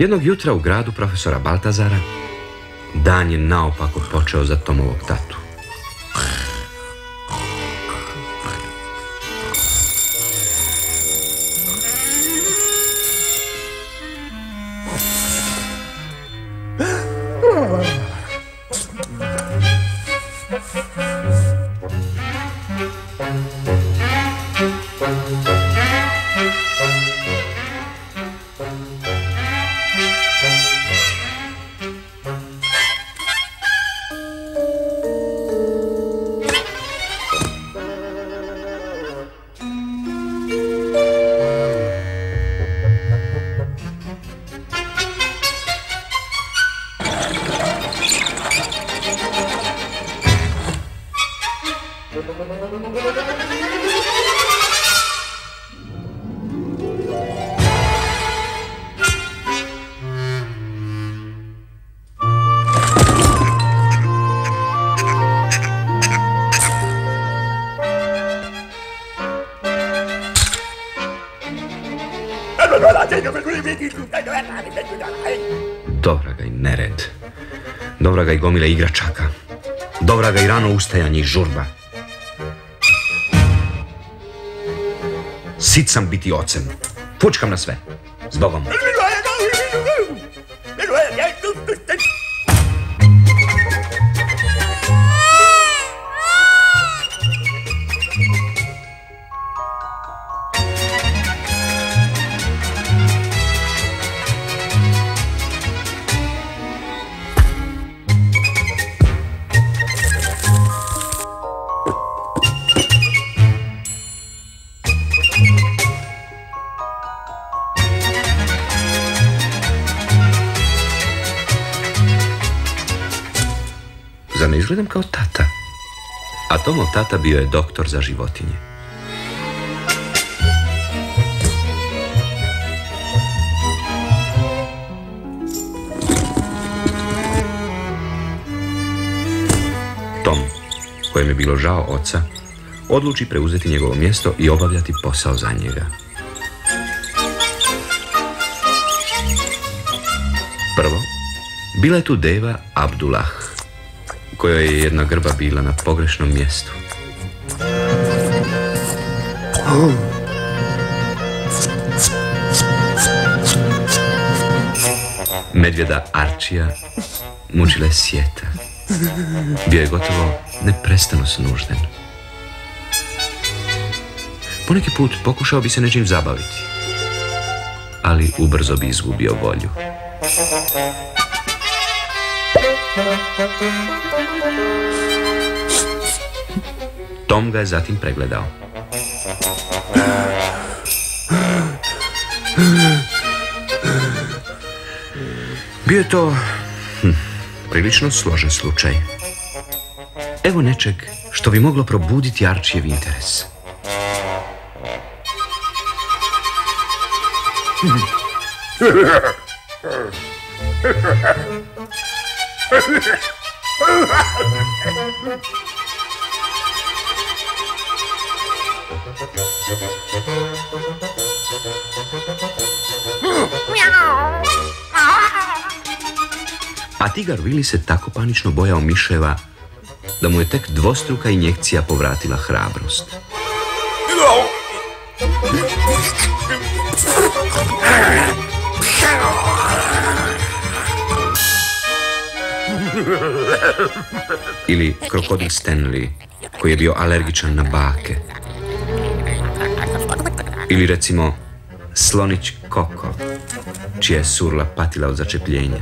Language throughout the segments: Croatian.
Jednog jutra u gradu profesora Baltazara dan je naopako počeo za Tomovog tatu. Dobra ga i nered. Dobra ga i gomila igračaka. Dobra ga i rano ustajanje i žurba. Sit sam biti ocem. Fučkam na sve. Zbogom. Zar ne izgledam kao tata? A Tomov tata bio je doktor za životinje. Tom, kojem je bilo žao oca, odluči preuzeti njegovo mjesto i obavljati posao za njega. Prvo, bila je tu deva Abdullah, kojoj je jedna grba bila na pogrešnom mjestu. Medvjeda Arčija mučila je sjeta. Bio je gotovo neprestano snužden. Poneki put pokušao bi se nečim zabaviti, ali ubrzo bi izgubio volju. Tom ga je zatim pregledao. Bio je to prilično složen slučaj. Evo nečeg što bi moglo probuditi Arčijev interes. A tigar Willy se tako panično bojao miševa da mu je tek dvostruka injekcija povratila hrabrost. Ili krokodil Stanley, koji je bio alergičan na bake. Ili recimo slonić Koko, čija je surla patila od začepljenja.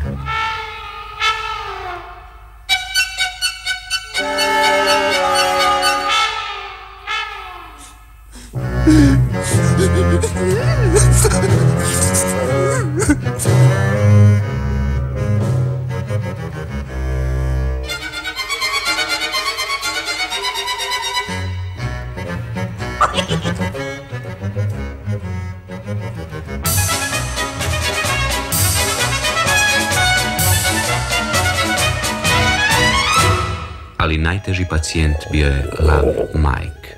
Ali najteži pacijent bio je lav Mike.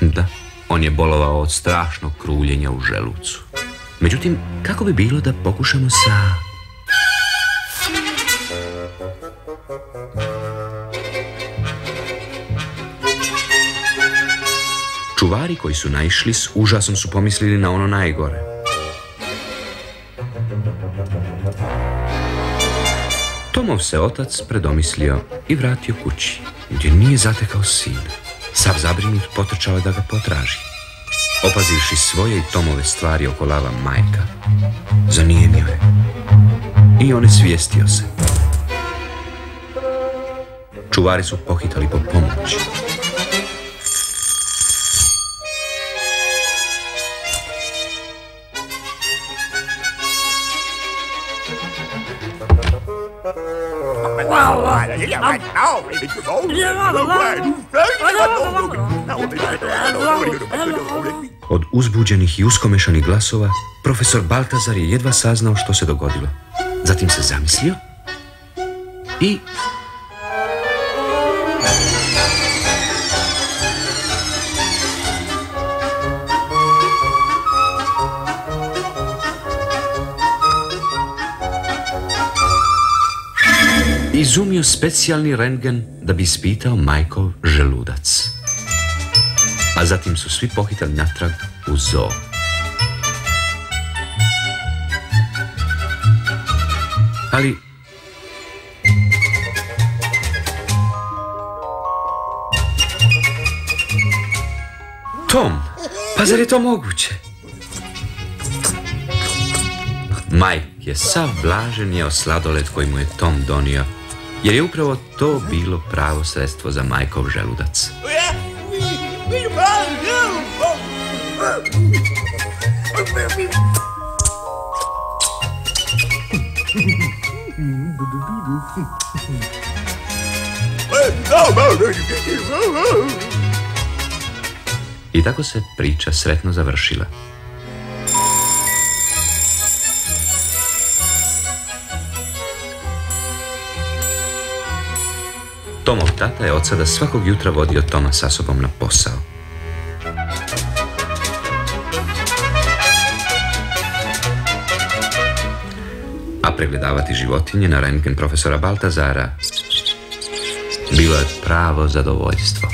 Da, On je bolovao od strašnog kruljenja u želucu. Međutim, kako bi bilo da pokušamo sa... Čuvari koji su naišli s užasom su pomislili na ono najgore. Tomov se otac predomislio i vratio kući, gdje nije zatekao sina. Sav zabrinut potrčao je da ga potraži. Opazivši svoje i Tomove stvari oko lava majka, zanijemio je i on svijestio se. Čuvari su pohitali po pomoć. Od uzbuđenih i uskomešanih glasova, profesor Baltazar je jedva saznao što se dogodilo. Zatim se zamislio i... izumio specijalni rentgen da bi ispitao majkov želudac. A zatim su svi pohitali natrag u zoo. Ali... Tom, pa zar je to moguće? Mike je sav blažen jeo sladoled koji mu je Tom donio, jer je upravo to bilo pravo sredstvo za majkov želudac. I tako se priča sretno završila. Tomov tata je od sada svakog jutra vodio Toma sa sobom na posao. A pregledavati životinje na rentgen profesora Baltazara bilo je pravo zadovoljstvo.